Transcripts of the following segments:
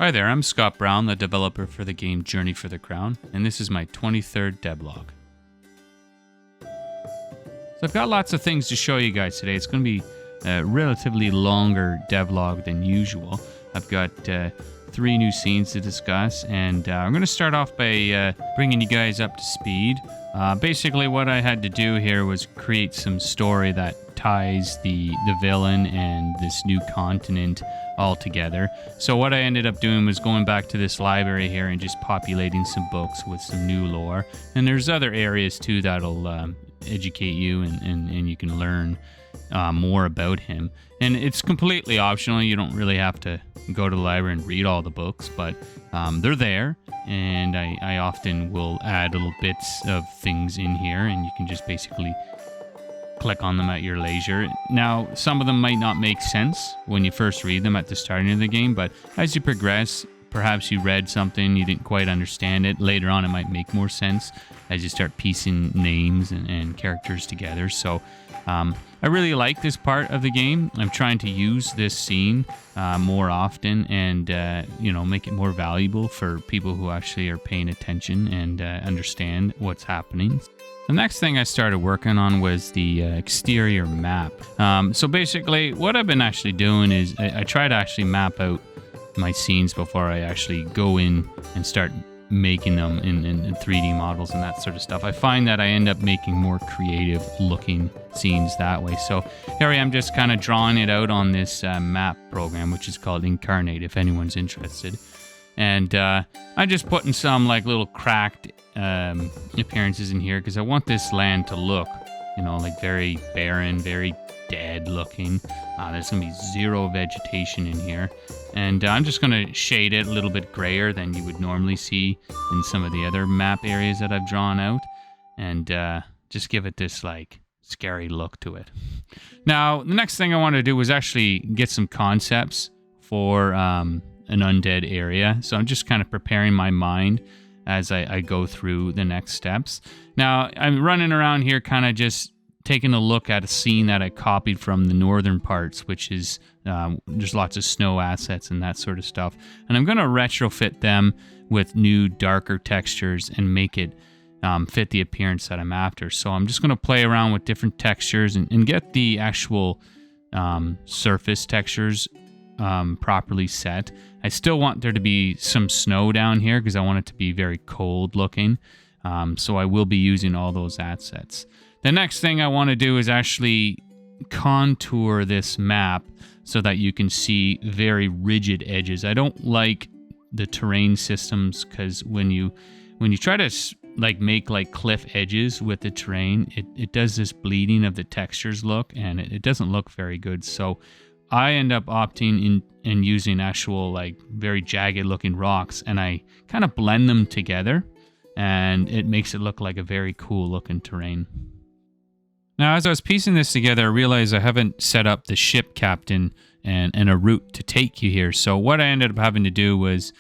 Hi there, I'm Scott Brown, the developer for the game Journey for the Crown, and this is my 23rd devlog. So I've got lots of things to show you guys today. It's going to be a relatively longer devlog than usual. I've got 3 new scenes to discuss, and I'm going to start off by bringing you guys up to speed. Basically what I had to do here was create some story that ties the villain and this new continent all together. So what I ended up doing was going back to this library here and just populating some books with some new lore. And there's other areas too that'll educate you and you can learn more about him. And it's completely optional. You don't really have to go to the library and read all the books, but they're there. And I often will add little bits of things in here, and you can just basically click on them at your leisure. Now, some of them might not make sense when you first read them at the starting of the game, but as you progress, perhaps you read something, you didn't quite understand it. Later on, it might make more sense as you start piecing names and characters together. So I really like this part of the game. I'm trying to use this scene more often and make it more valuable for people who actually are paying attention and understand what's happening. The next thing I started working on was the exterior map. So basically, what I've been actually doing is I try to actually map out my scenes before I actually go in and start making them in 3D models and that sort of stuff. I find that I end up making more creative looking scenes that way. So here I am just kind of drawing it out on this map program, which is called Incarnate, if anyone's interested. And I'm just putting some like little cracked appearances in here because I want this land to look, like very barren, very dead looking. There's going to be zero vegetation in here. And I'm just going to shade it a little bit grayer than you would normally see in some of the other map areas that I've drawn out. And just give it this like scary look to it. Now, the next thing I want to do was actually get some concepts for an undead area. So I'm just kind of preparing my mind as I go through the next steps. Now, I'm running around here kind of just taking a look at a scene that I copied from the northern parts, which is there's lots of snow assets and that sort of stuff. And I'm going to retrofit them with new darker textures and make it fit the appearance that I'm after. So I'm just going to play around with different textures and get the actual surface textures properly set. I still want there to be some snow down here because I want it to be very cold looking. So I will be using all those assets. The next thing I want to do is actually contour this map so that you can see very rigid edges. I don't like the terrain systems because when you try to make like cliff edges with the terrain, it does this bleeding of the textures look, and it doesn't look very good. So I end up opting in using actual like very jagged looking rocks, and I kind of blend them together, and it makes it look like a very cool looking terrain. Now, as I was piecing this together, I realized I haven't set up the ship captain and a route to take you here. So what I ended up having to do was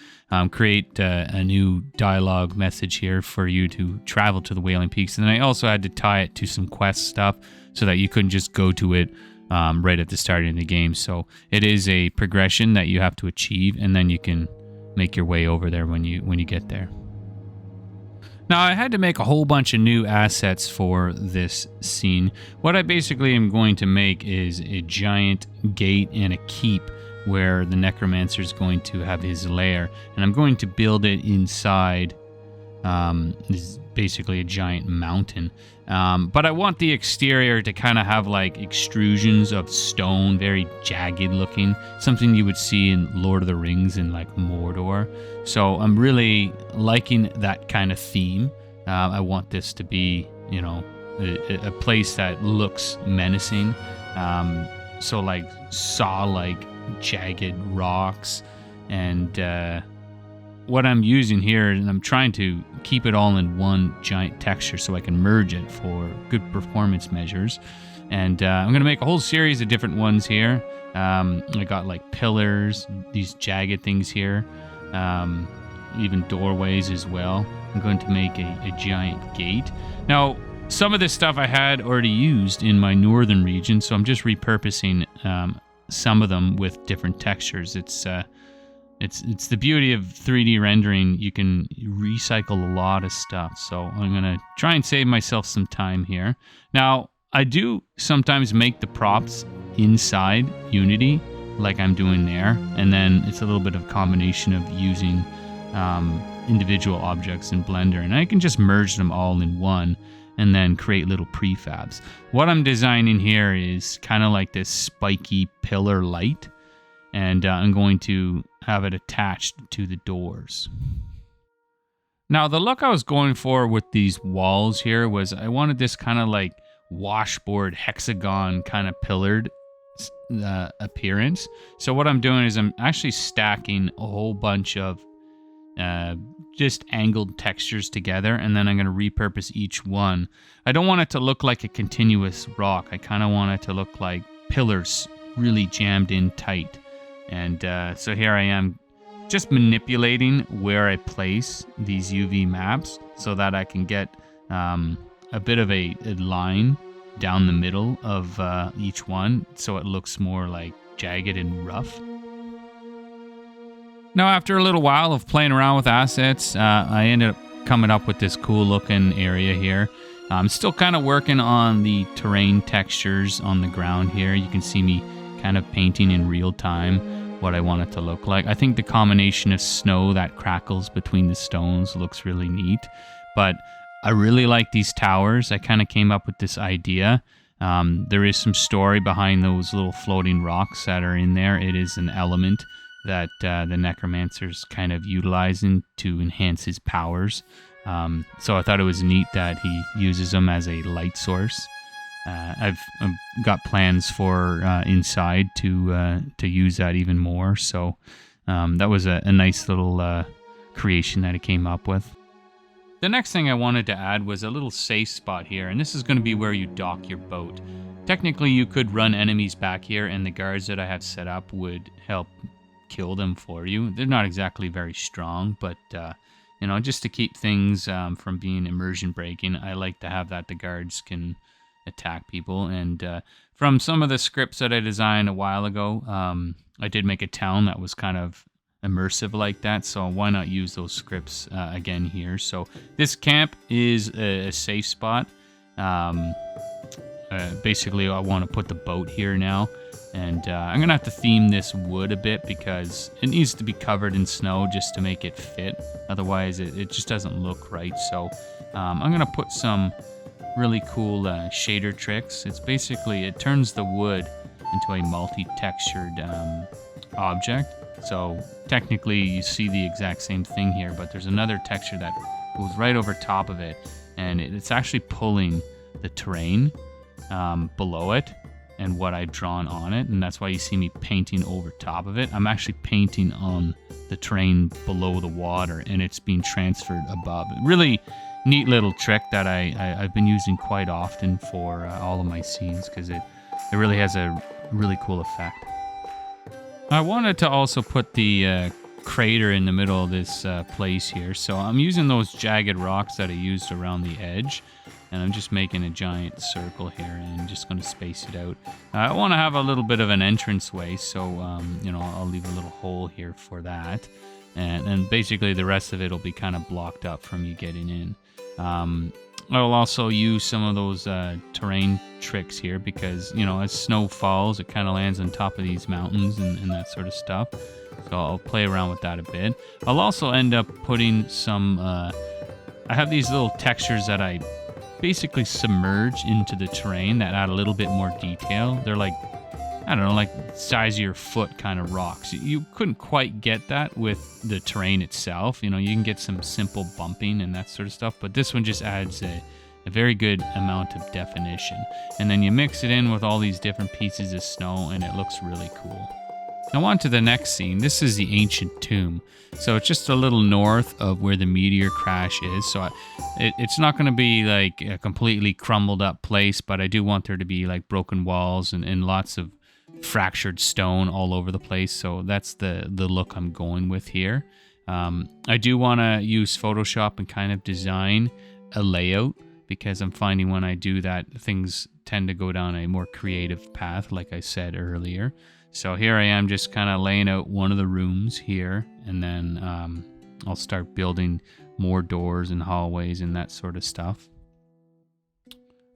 create a new dialogue message here for you to travel to the Wailing Peaks. And then I also had to tie it to some quest stuff so that you couldn't just go to it right at the start of the game. So it is a progression that you have to achieve, and then you can make your way over there when you get there. Now, I had to make a whole bunch of new assets for this scene. What I basically am going to make is a giant gate and a keep where the Necromancer is going to have his lair. And I'm going to build it inside this is basically a giant mountain. But I want the exterior to kind of have like extrusions of stone, very jagged looking, something you would see in Lord of the Rings and like Mordor. So I'm really liking that kind of theme. I want this to be, a place that looks menacing. So like saw-like jagged rocks. And what I'm using here, and I'm trying to keep it all in one giant texture so I can merge it for good performance measures. And I'm going to make a whole series of different ones here. I got like pillars, these jagged things here, even doorways as well. I'm going to make a giant gate. Now, some of this stuff I had already used in my northern region, so I'm just repurposing some of them with different textures. It's It's the beauty of 3D rendering. You can recycle a lot of stuff. So I'm going to try and save myself some time here. Now, I do sometimes make the props inside Unity, like I'm doing there. And then it's a little bit of a combination of using individual objects in Blender. And I can just merge them all in one and then create little prefabs. What I'm designing here is kind of like this spiky pillar light. And I'm going to have it attached to the doors. Now, the look I was going for with these walls here was I wanted this kind of like washboard hexagon kind of pillared appearance. So what I'm doing is I'm actually stacking a whole bunch of just angled textures together, and then I'm going to repurpose each one. I don't want it to look like a continuous rock. I kind of want it to look like pillars really jammed in tight. And so here I am just manipulating where I place these UV maps so that I can get a bit of a line down the middle of each one so it looks more like jagged and rough. Now, after a little while of playing around with assets, I ended up coming up with this cool looking area here. I'm still kind of working on the terrain textures on the ground here. You can see me kind of painting in real time what I want it to look like. I think the combination of snow that crackles between the stones looks really neat, but I really like these towers. I kind of came up with this idea. There is some story behind those little floating rocks that are in there. It is an element that the Necromancer's kind of utilizing to enhance his powers. So I thought it was neat that he uses them as a light source. I've got plans for inside to use that even more. So that was a nice little creation that I came up with. The next thing I wanted to add was a little safe spot here, and this is going to be where you dock your boat. Technically, you could run enemies back here, and the guards that I have set up would help kill them for you. They're not exactly very strong, but you know, just to keep things from being immersion breaking, I like to have that the guards can attack people. And from some of the scripts that I designed a while ago, I did make a town that was kind of immersive like that, so why not use those scripts again here. So this camp is a safe spot. Basically, I want to put the boat here now, and I'm gonna have to theme this wood a bit because it needs to be covered in snow just to make it fit. Otherwise it just doesn't look right. So I'm gonna put some really cool shader tricks. It's basically, it turns the wood into a multi-textured object. So technically you see the exact same thing here, but there's another texture that goes right over top of it, and it's actually pulling the terrain below it and what I've drawn on it, and that's why you see me painting over top of it. I'm actually painting on the terrain below the water, and it's being transferred above. Really neat little trick that I've been using quite often for all of my scenes, because it really has a really cool effect. I wanted to also put the crater in the middle of this place here, so I'm using those jagged rocks that I used around the edge, and I'm just making a giant circle here and just going to space it out. I want to have a little bit of an entranceway, so you know, I'll leave a little hole here for that, and basically the rest of it will be kind of blocked up from you getting in. I'll also use some of those terrain tricks here because, you know, as snow falls, it kind of lands on top of these mountains and that sort of stuff. So I'll play around with that a bit. I'll also end up putting some, I have these little textures that I basically submerge into the terrain that add a little bit more detail. They're like, I don't know, like size of your foot kind of rocks. You couldn't quite get that with the terrain itself. You know, you can get some simple bumping and that sort of stuff, but this one just adds a very good amount of definition. And then you mix it in with all these different pieces of snow, and it looks really cool. Now on to the next scene. This is the ancient tomb. So it's just a little north of where the meteor crash is. So it's not going to be like a completely crumbled up place, but I do want there to be like broken walls and lots of fractured stone all over the place. So that's the look I'm going with here. I do want to use Photoshop and kind of design a layout, because I'm finding when I do that, things tend to go down a more creative path, like I said earlier. So here I am just kind of laying out one of the rooms here, and then I'll start building more doors and hallways and that sort of stuff.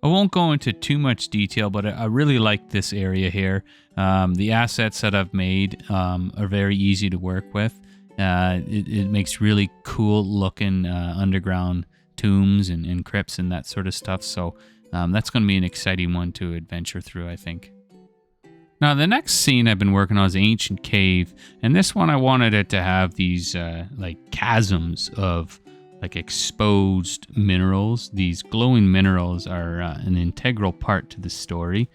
I won't go into too much detail, but I really like this area here. The assets that I've made are very easy to work with. It makes really cool looking underground tombs and crypts and that sort of stuff. So that's going to be an exciting one to adventure through, I think. Now, the next scene I've been working on is Ancient Cave. And this one I wanted it to have these like chasms of like exposed minerals. These glowing minerals are an integral part to the story.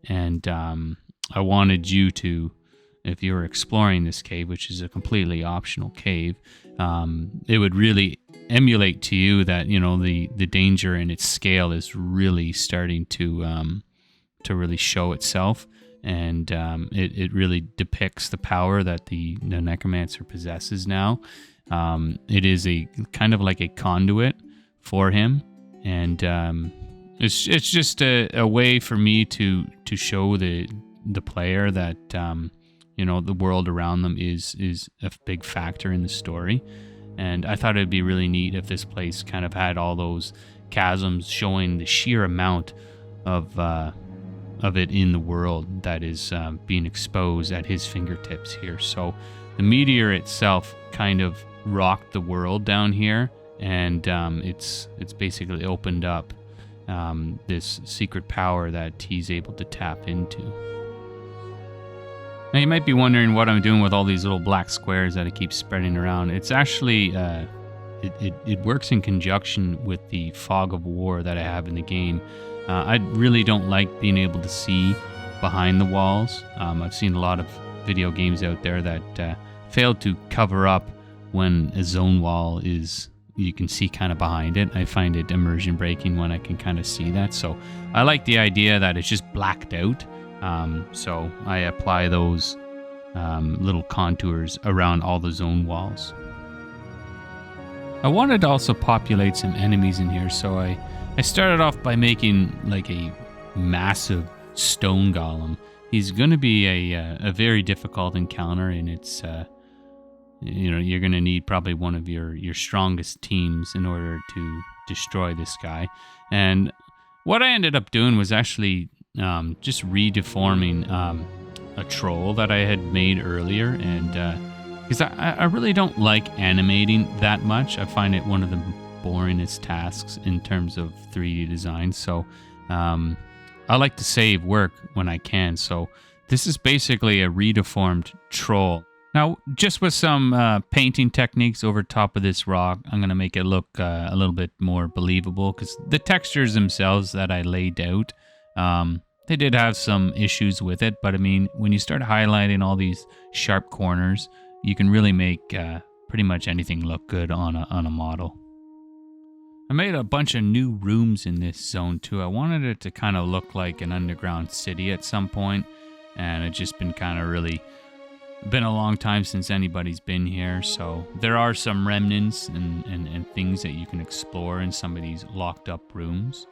And I wanted you to, if you were exploring this cave, which is a completely optional cave, it would really emulate to you that, you know, the danger and its scale is really starting to really show itself. And it really depicts the power that the Necromancer possesses now. It is a kind of like a conduit for him, and it's just a way for me to show the player that you know, the world around them is a big factor in the story. And I thought it'd be really neat if this place kind of had all those chasms showing the sheer amount of it in the world that is being exposed at his fingertips here. So the meteor itself kind of rocked the world down here, and it's basically opened up this secret power that he's able to tap into. Now you might be wondering what I'm doing with all these little black squares that I keep spreading around. It's actually it works in conjunction with the fog of war that I have in the game. I really don't like being able to see behind the walls. I've seen a lot of video games out there that fail to cover up when a zone wall is, you can see kind of behind it. I find it immersion breaking when I can kind of see that. So I like the idea that it's just blacked out. So I apply those little contours around all the zone walls. I wanted to also populate some enemies in here, so I started off by making like a massive stone golem. He's going to be a very difficult encounter, and it's you know, you're going to need probably one of your strongest teams in order to destroy this guy. And what I ended up doing was actually just redeforming a troll that I had made earlier, and because I really don't like animating that much. I find it one of the boringest tasks in terms of 3D design. So I like to save work when I can. So this is basically a redeformed troll. Now, just with some painting techniques over top of this rock, I'm going to make it look a little bit more believable, because the textures themselves that I laid out, they did have some issues with it. But I mean, when you start highlighting all these sharp corners, you can really make pretty much anything look good on a model. I made a bunch of new rooms in this zone too. I wanted it to kind of look like an underground city at some point, and it's just been kind of really been a long time since anybody's been here. So there are some remnants and things that you can explore in some of these locked up rooms.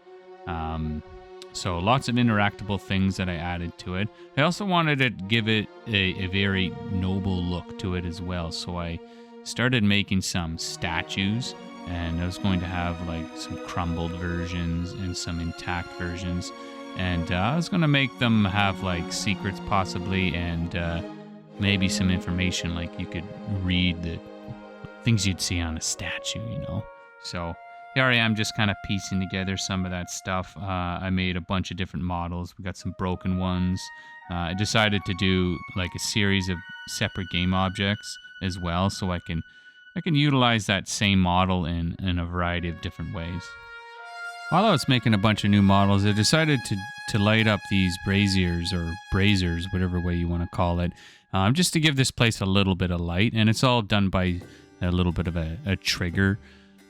So lots of interactable things that I added to it. I also wanted to give it a very noble look to it as well. So I started making some statues, and I was going to have like some crumbled versions and some intact versions. And I was going to make them have like secrets possibly, and maybe some information, like you could read the things you'd see on a statue, you know. So here I am just kind of piecing together some of that stuff. I made a bunch of different models. We got some broken ones. I decided to do like a series of separate game objects as well, so I can utilize that same model in a variety of different ways. While I was making a bunch of new models, I decided to light up these braziers, or braziers, whatever way you want to call it, just to give this place a little bit of light. And it's all done by a little bit of a trigger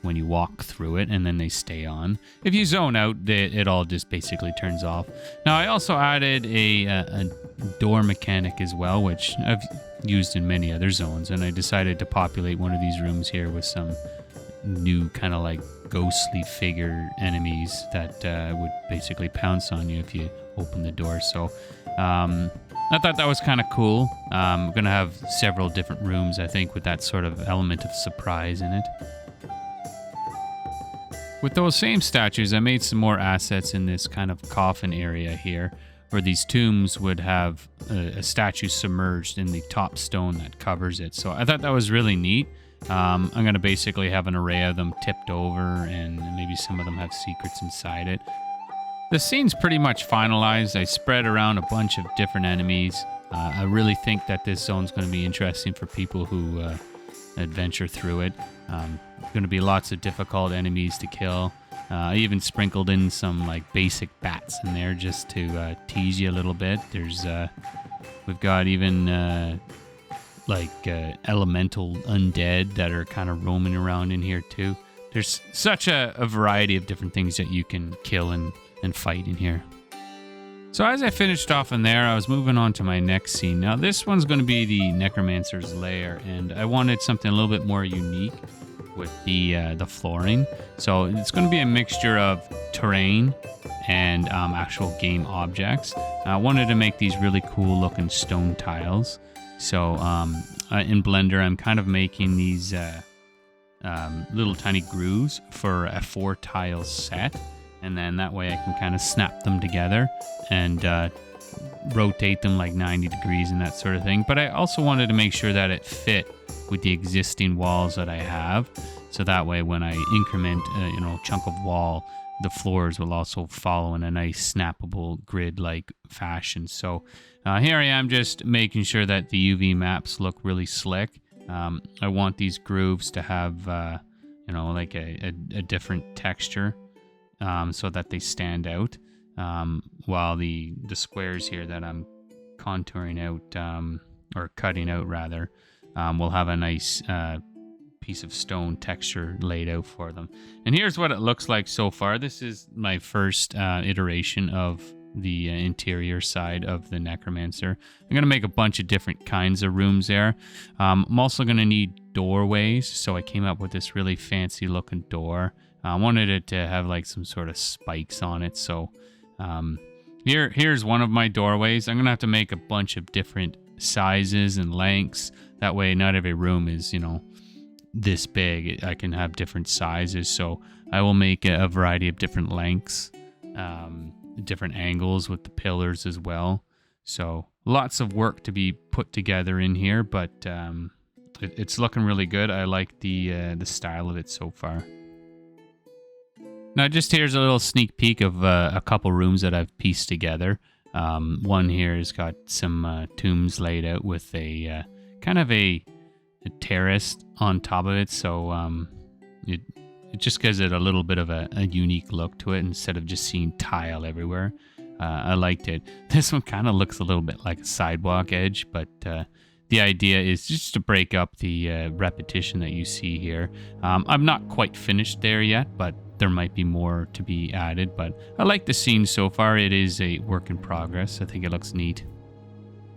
when you walk through it, and then they stay on. If you zone out, it all just basically turns off. Now, I also added a door mechanic as well, which I've used in many other zones, and I decided to populate one of these rooms here with some new kind of like ghostly figure enemies that would basically pounce on you if you open the door. So I thought that was kind of cool. I'm going to have several different rooms, I think, with that sort of element of surprise in it. With those same statues, I made some more assets in this kind of coffin area here, where these tombs would have a statue submerged in the top stone that covers it. So I thought that was really neat. I'm going to basically have an array of them tipped over, and maybe some of them have secrets inside it. The scene's pretty much finalized. I spread around a bunch of different enemies. I really think that this zone's going to be interesting for people who adventure through it. Going to be lots of difficult enemies to kill. I even sprinkled in some like basic bats in there just to tease you a little bit. We've got even elemental undead that are kind of roaming around in here too. There's such a variety of different things that you can kill and fight in here. So as I finished off in there, I was moving on to my next scene. Now this one's going to be the Necromancer's lair, and I wanted something a little bit more unique with the flooring. So it's going to be a mixture of terrain and actual game objects. I wanted to make these really cool looking stone tiles. So in Blender, I'm kind of making these little tiny grooves for a 4 tile set. And then that way I can kind of snap them together and rotate them like 90 degrees and that sort of thing. But I also wanted to make sure that it fit with the existing walls that I have. So that way when I increment a chunk of wall, the floors will also follow in a nice snappable grid-like fashion. So here I am just making sure that the UV maps look really slick. I want these grooves to have, like a different texture. So that they stand out, while the squares here that I'm contouring out, or cutting out rather, will have a nice piece of stone texture laid out for them. And here's what it looks like so far. This is my first iteration of the interior side of the Necromancer. I'm going to make a bunch of different kinds of rooms there. I'm also going to need doorways, so I came up with this really fancy looking door. I wanted it to have like some sort of spikes on it. So here's one of my doorways. I'm going to have to make a bunch of different sizes and lengths. That way not every room is, this big. I can have different sizes. So I will make a variety of different lengths, different angles with the pillars as well. So lots of work to be put together in here, but it's looking really good. I like the style of it so far. Now, just here's a little sneak peek of a couple rooms that I've pieced together. One here has got some tombs laid out with a kind of a terrace on top of it, so it just gives it a little bit of a unique look to it instead of just seeing tile everywhere. I liked it. This one kind of looks a little bit like a sidewalk edge, but the idea is just to break up the repetition that you see here. I'm not quite finished there yet, but there might be more to be added, but I like the scene so far. It is a work in progress. I think it looks neat.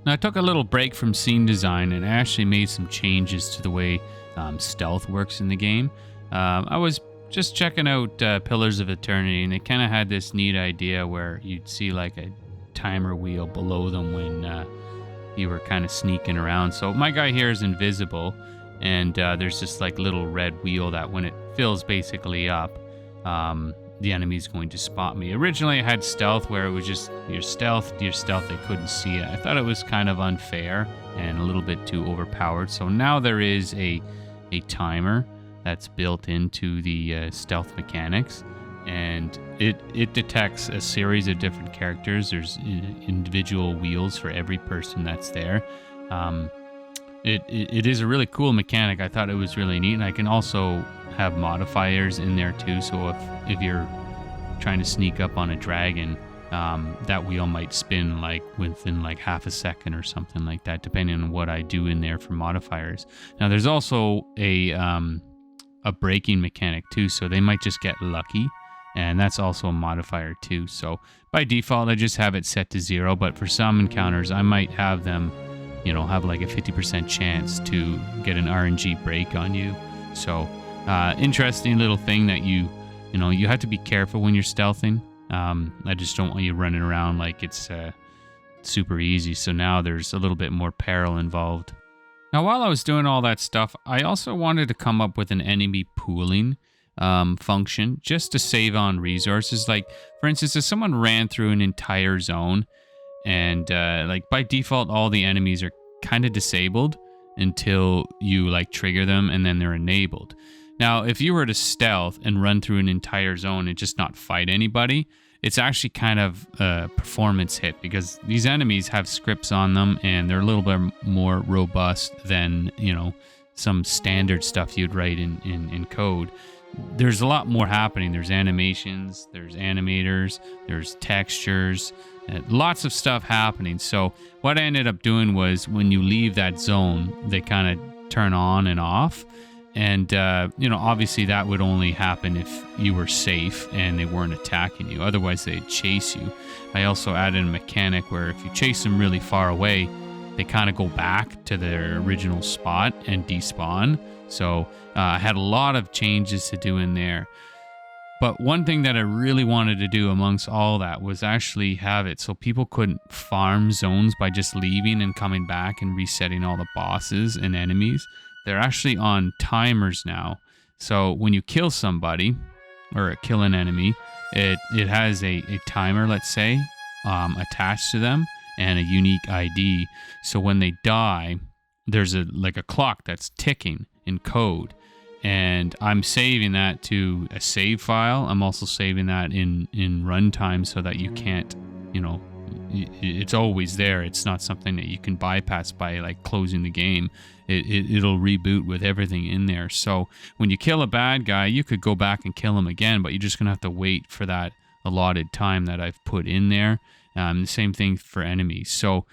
Now, I took a little break from scene design and I actually made some changes to the way stealth works in the game. I was just checking out Pillars of Eternity, and it kind of had this neat idea where you'd see like a timer wheel below them when you were kind of sneaking around. So my guy here is invisible, and there's this like little red wheel that when it fills basically up, the enemy's going to spot me. Originally I had stealth where it was just your stealth, they couldn't see it. I thought it was kind of unfair and a little bit too overpowered. So now there is a timer that's built into the stealth mechanics, and it detects a series of different characters. There's individual wheels for every person that's there. It is a really cool mechanic. I thought it was really neat, and I can also have modifiers in there too. So if you're trying to sneak up on a dragon, that wheel might spin like within like half a second or something like that, depending on what I do in there for modifiers. Now there's also a braking mechanic too, so they might just get lucky, and that's also a modifier too. So by default I just have it set to 0, but for some encounters I might have them have like a 50% chance to get an RNG break on you. So interesting little thing that you have to be careful when you're stealthing. I just don't want you running around like it's super easy. So now there's a little bit more peril involved. Now, while I was doing all that stuff, I also wanted to come up with an enemy pooling function just to save on resources. Like, for instance, if someone ran through an entire zone and like by default, all the enemies are kind of disabled until you like trigger them and then they're enabled. Now, if you were to stealth and run through an entire zone and just not fight anybody, it's actually kind of a performance hit because these enemies have scripts on them and they're a little bit more robust than, you know, some standard stuff you'd write in code. There's a lot more happening. There's animations, there's animators, there's textures, lots of stuff happening. So what I ended up doing was when you leave that zone, they kind of turn on and off. And, you know, obviously that would only happen if you were safe and they weren't attacking you. Otherwise, they'd chase you. I also added a mechanic where if you chase them really far away, they kind of go back to their original spot and despawn. So I had a lot of changes to do in there. But one thing that I really wanted to do amongst all that was actually have it so people couldn't farm zones by just leaving and coming back and resetting all the bosses and enemies. They're actually on timers now. So when you kill somebody or kill an enemy, it has a timer, let's say, attached to them and a unique ID. So when they die, there's a clock that's ticking in code. And I'm saving that to a save file. I'm also saving that in runtime so that you can't, you know, it's always there. It's not something that you can bypass by like closing the game. It'll reboot with everything in there. So when you kill a bad guy, you could go back and kill him again, but you're just gonna have to wait for that allotted time that I've put in there. The same thing for enemies. So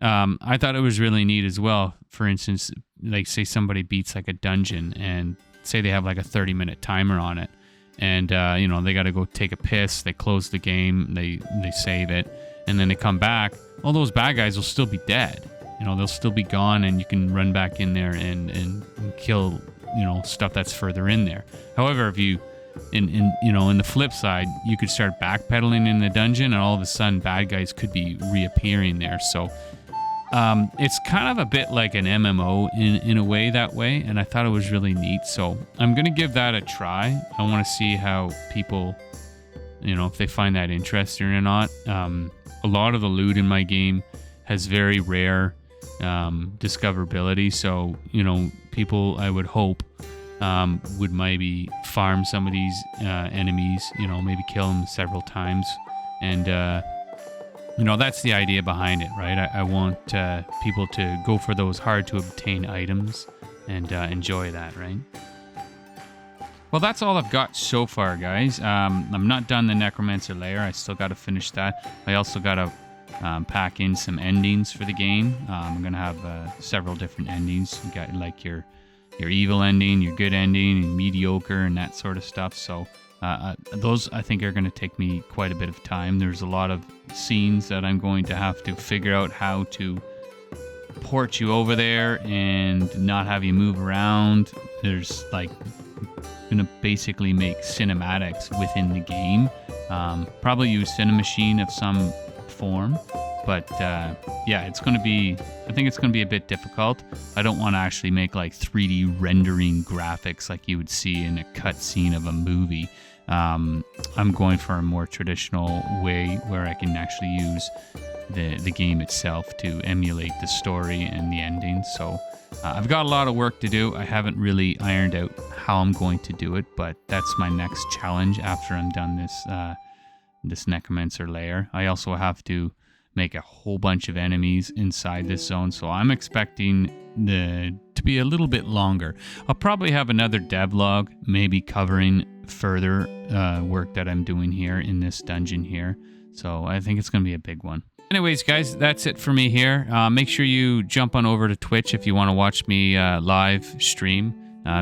I thought it was really neat as well. For instance, like say somebody beats like a dungeon and say they have like a 30-minute timer on it, and you know, they got to go take a piss. They close the game. They save it. And then they come back, all those bad guys will still be dead. You know, they'll still be gone, and you can run back in there and kill, you know, stuff that's further in there. However, if you, in the flip side, you could start backpedaling in the dungeon, and all of a sudden bad guys could be reappearing there. So it's kind of a bit like an MMO in a way that way, and I thought it was really neat. So I'm going to give that a try. I want to see how people, you know, if they find that interesting or not. A lot of the loot in my game has very rare discoverability, so, you know, people, I would hope, would maybe farm some of these enemies, you know, maybe kill them several times, and you know, that's the idea behind it, right? I want people to go for those hard to obtain items and enjoy that, right? Well, that's all I've got so far, guys. I'm not done the Necromancer layer. I still got to finish that. I also got to pack in some endings for the game. I'm going to have several different endings. You got like your evil ending, your good ending, and mediocre, and that sort of stuff. So those, I think, are going to take me quite a bit of time. There's a lot of scenes that I'm going to have to figure out how to port you over there and not have you move around. There's like going to basically make cinematics within the game. Probably use Cinemachine of some form, but yeah, it's going to be, I think it's going to be a bit difficult. I don't want to actually make like 3D rendering graphics like you would see in a cutscene of a movie. I'm going for a more traditional way where I can actually use the game itself to emulate the story and the ending. So I've got a lot of work to do. I haven't really ironed out how I'm going to do it, but that's my next challenge after I'm done this Necromancer layer. I also have to make a whole bunch of enemies inside this zone, so I'm expecting to be a little bit longer. I'll probably have another devlog, maybe covering further work that I'm doing here in this dungeon here. So I think it's going to be a big one. Anyways, guys, that's it for me here. Make sure you jump on over to Twitch if you want to watch me live stream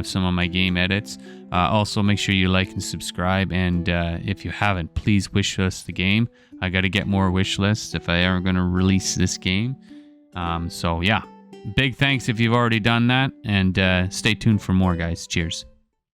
some of my game edits. Also, make sure you like and subscribe. And if you haven't, please wishlist the game. I got to get more wish lists if I ever going to release this game. So, yeah, big thanks if you've already done that. And stay tuned for more, guys. Cheers.